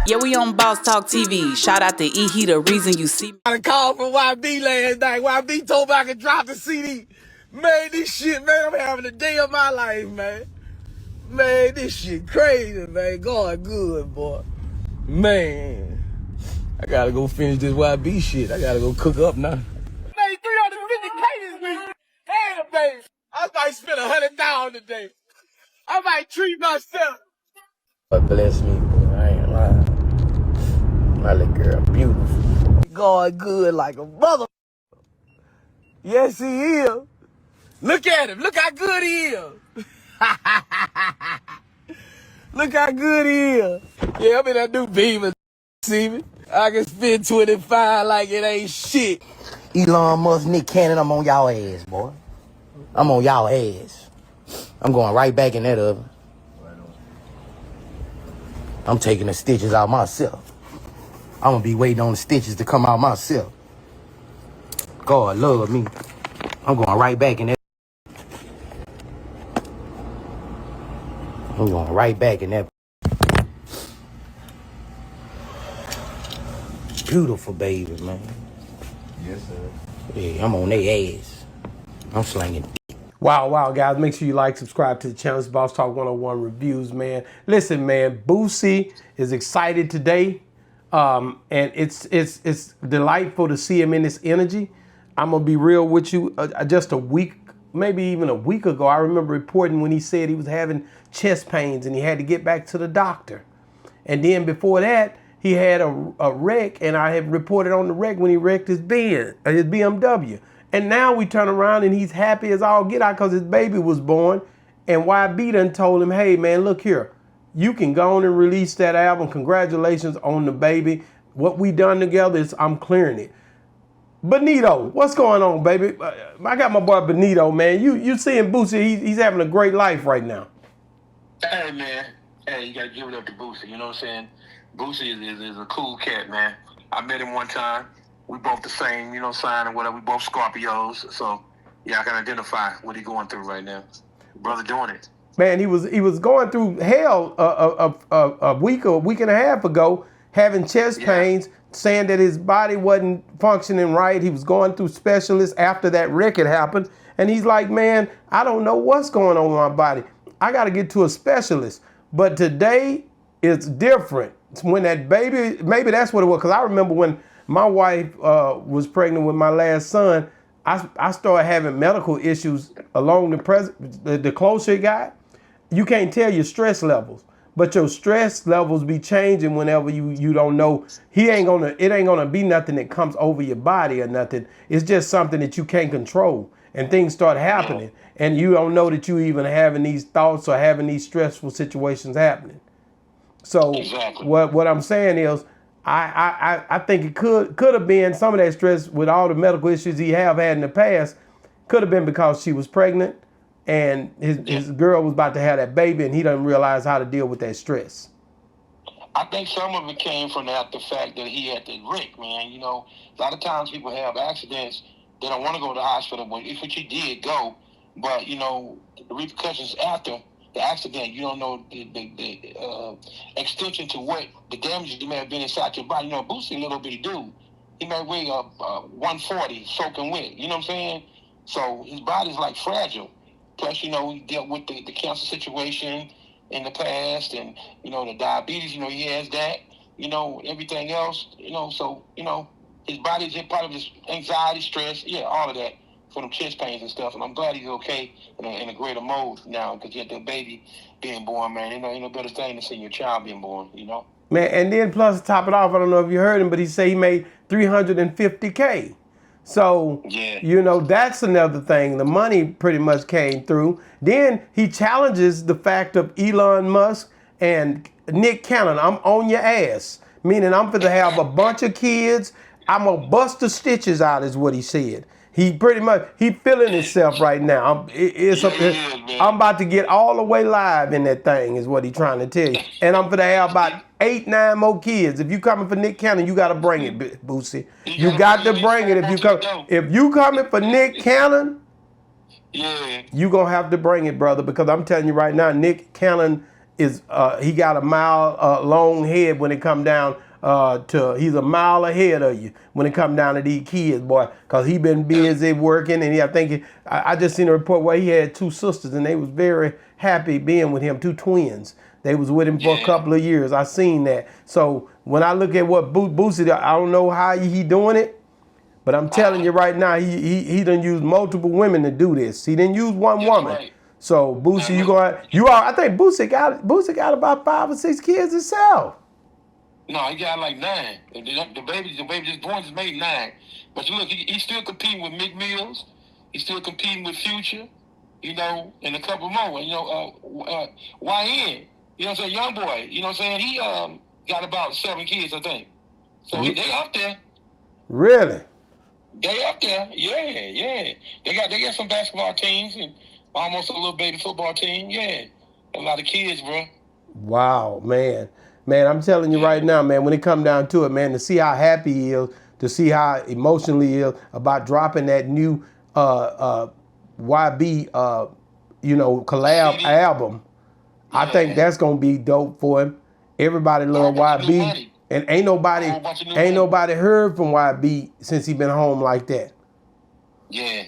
Yeah, we on Boss Talk TV. Shout out to E. He the reason you see me. I got a call from YB last night. YB told me I could drop the CD. Man, this shit, man, I'm having the day of my life, man. Man, this shit crazy, man. Going good, boy. Man, I gotta go finish this YB shit. I gotta go cook up now. Man, 350K this week. Damn, baby. I might spend $100,000 today. I might treat myself. But bless me, boy. I ain't lying. My little girl, beautiful. Going good like a mother. Yes, he is. Look at him. Look how good he is. Look how good he is. Yeah, I'm in that new Beamer. See me? I can spend 25 like it ain't shit. Elon Musk, Nick Cannon, I'm on y'all ass, boy. I'm on y'all ass. I'm going right back in that oven. I'm taking the stitches out myself. I'm gonna be waiting on the stitches to come out myself. God love me. I'm going right back in that. I'm going right back in that. Beautiful baby, man. Yes, sir. Yeah, I'm on their ass. I'm slinging. Wow, guys. Make sure you like, subscribe to the channel. It's Boss Talk 101 Reviews, man. Listen, man, Boosie is excited today. And it's delightful to see him in this energy. I'm going to be real with you. Just a week, maybe even a week ago, I remember reporting when he said he was having chest pains and he had to get back to the doctor. And then before that, he had a wreck, and I had reported on the wreck when he wrecked his BMW. And now we turn around and he's happy as all get out because his baby was born. And YB done told him, hey, man, look here. You can go on and release that album. Congratulations on the baby. What we done together is I'm clearing it. Benito, what's going on, baby? I got my boy Benito, man. You seeing Boosie, he's having a great life right now. Hey, man. Hey, you got to give it up to Boosie. You know what I'm saying? Boosie is a cool cat, man. I met him one time. We both the same, sign and whatever. We both Scorpios. So, yeah, I can identify what he's going through right now. Brother doing it. Man, he was going through hell a week and a half ago, having chest pains, saying that his body wasn't functioning right. He was going through specialists after that wreck had happened. And he's like, man, I don't know what's going on with my body. I got to get to a specialist. But today, it's different. It's when that baby, maybe that's what it was. Because I remember when my wife was pregnant with my last son, I started having medical issues along the closer it got. You can't tell your stress levels, but your stress levels be changing whenever you don't know. It ain't gonna be nothing that comes over your body or nothing. It's just something that you can't control, and things start happening, and you don't know that you even having these thoughts or having these stressful situations happening. So what I'm saying is, I think it could have been some of that stress with all the medical issues he had in the past. Could have been because she was pregnant and his girl was about to have that baby, and he doesn't realize how to deal with that stress. I think some of it came from the fact that he had the wreck, man. A lot of times people have accidents. They don't want to go to the hospital, but if he did go, but the repercussions after the accident, you don't know the extension to what the damages may have been inside your body. Boosie a little bitty dude. He may weigh 140 soaking wet. You know what I'm saying? So his body's like fragile. Plus, he dealt with the cancer situation in the past, and the diabetes. He has that. Everything else. So his body's a part of his anxiety, stress. Yeah, all of that. For them chest pains and stuff, and I'm glad he's okay in a greater mode now because you had that baby being born, man. Ain't no better thing than seeing your child being born, Man, and then plus to top it off, I don't know if you heard him, but he said he made $350K. So, that's another thing. The money pretty much came through. Then he challenges the fact of Elon Musk and Nick Cannon. I'm on your ass, meaning I'm going to have a bunch of kids. I'm going to bust the stitches out is what he said. He feeling himself right now. I'm about to get all the way live in that thing is what he trying to tell you. And I'm going to have about 8-9 more kids. If you coming for Nick Cannon, you got to bring it, Boosie. You got to bring it. If you coming for Nick Cannon, you going to have to bring it, brother, because I'm telling you right now, Nick Cannon is he got a mile long head when it come down he's a mile ahead of you when it come down to these kids, boy, because he been busy working, and I just seen a report where he had 2 sisters and they was very happy being with him, 2 twins. They was with him for a couple of years. I seen that. So when I look at what Boosie, I don't know how he doing it, but I'm telling you right now, he done used multiple women to do this. He didn't use one woman. Right. So Boosie, I think Boosie got about 5 or 6 kids himself. No, he got like 9. The baby just born just made 9. But you look, he's still competing with Mick Mills. He's still competing with Future, you know, and a couple more. You know, YN, you know what I'm saying, YoungBoy, you know what I'm saying? He got about 7 kids, I think. So they up there. Really? They up there, yeah. They got some basketball teams and almost a little baby football team, yeah. A lot of kids, bro. Wow, man. Man, I'm telling you right now, man, when it come down to it, man, to see how happy he is, to see how emotionally he is about dropping that new YB, collab CD. album, I think that's going to be dope for him. Everybody love YB. And ain't nobody heard from YB since he been home like that. Yeah,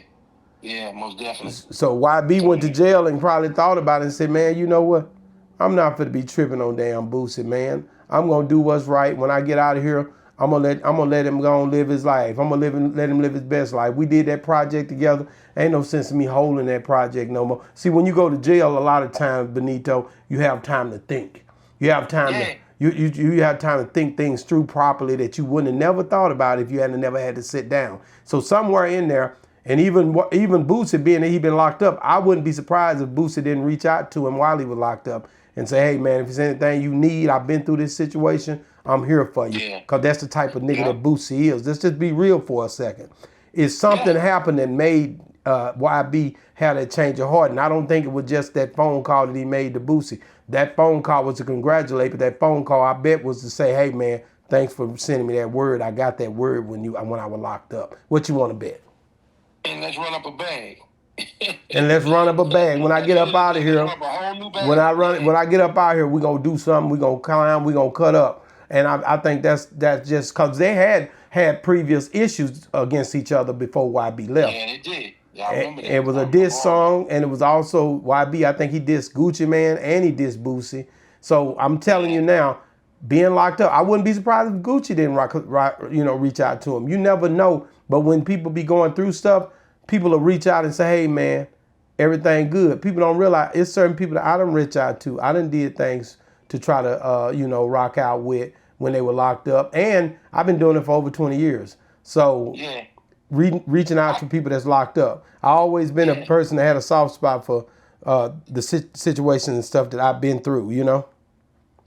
most definitely. So YB went to jail and probably thought about it and said, man, you know what? I'm not finna be tripping on damn Boosie, man. I'm gonna do what's right. When I get out of here, I'm gonna let him go and live his life. I'm gonna let him live his best life. We did that project together. Ain't no sense in me holding that project no more. See, when you go to jail, a lot of times, Benito, you have time to think. You have time to you have time to think things through properly that you wouldn't have never thought about if you hadn't never had to sit down. So somewhere in there, and even Boosie being that he been locked up, I wouldn't be surprised if Boosie didn't reach out to him while he was locked up and say, hey, man, if there's anything you need, I've been through this situation, I'm here for you. Because that's the type of nigga that Boosie is. Let's just be real for a second. It's something happened that made YB have that change of heart. And I don't think it was just that phone call that he made to Boosie. That phone call was to congratulate, but that phone call, I bet, was to say, hey, man, thanks for sending me that word. I got that word when I was locked up. What you want to bet? And let's run up a bag. And let's run up a bag. When I get up out of here, when I get up out here, we're going to do something. We're going to climb. We're going to cut up. And I think that's just because they had previous issues against each other before YB left. Yeah, they did. Yeah, I remember that. It was a diss song, and it was also YB. I think he dissed Gucci Man and he dissed Boosie. So I'm telling you now, being locked up, I wouldn't be surprised if Gucci didn't reach out to him. You never know. But when people be going through stuff, people will reach out and say, hey, man, everything good. People don't realize it's certain people that I done reach out to. I done did things to try to, rock out with when they were locked up. And I've been doing it for over 20 years. So reaching out to people that's locked up. I always been a person that had a soft spot for the situation and stuff that I've been through, you know?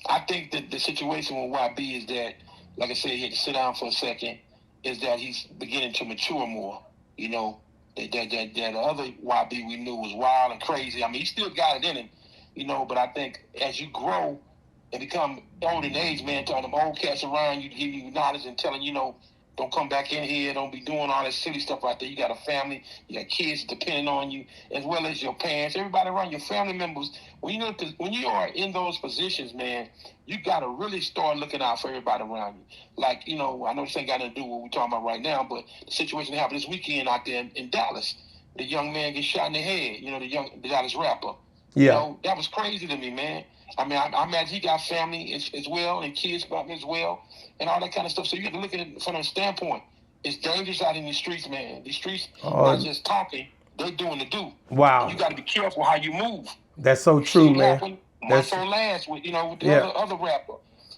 I think that the situation with YB is that, like I said, he had to sit down for a second, is that he's beginning to mature more, you know? That the other YB we knew was wild and crazy. I mean, he still got it in him, you know, but I think as you grow and become old in age, man, telling them old cats around you, giving you knowledge and telling you, don't come back in here, don't be doing all that silly stuff out there. You got a family, you got kids depending on you, as well as your parents, everybody around, your family members. When you are in those positions, man, you got to really start looking out for everybody around you. Like, I know this ain't got nothing to do with what we're talking about right now, but the situation that happened this weekend out there in Dallas. The young man gets shot in the head, the Dallas rapper. Yeah. That was crazy to me, man. I mean, I imagine he got family as well and kids about him as well and all that kind of stuff. So you have to look at it from a standpoint. It's dangerous out in these streets, man. These streets not just talking, they're doing the do. Wow. And you got to be careful how you move. That's so true, man. That's so last with, with the other rapper.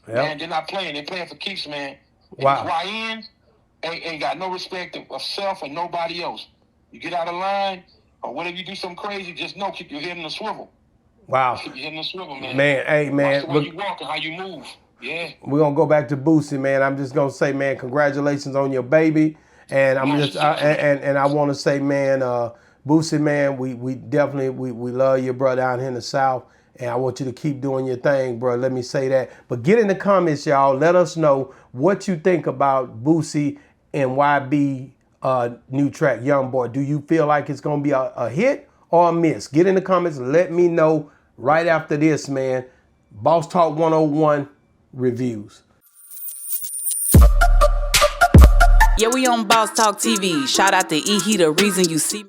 Yep. Man, they're not playing. They're playing for keeps, man. Wow. And YNs ain't got no respect of self and nobody else. You get out of line or whatever you do something crazy, just know, keep your head in the swivel. Wow. Keep your head in the swivel, man. Man, hey, man. Watch the way you walk and how you move. Yeah. We're going to go back to Boosie, man. I'm just going to say, man, congratulations on your baby. And I want to say, man, Boosie, man, we definitely love your brother out here in the South. And I want you to keep doing your thing, bro. Let me say that. But get in the comments, y'all. Let us know what you think about Boosie and YB new track, YoungBoy. Do you feel like it's going to be a hit or a miss? Get in the comments. Let me know right after this, man. Boss Talk 101 reviews. Yeah, we on Boss Talk TV. Shout out to E. He the reason you see me.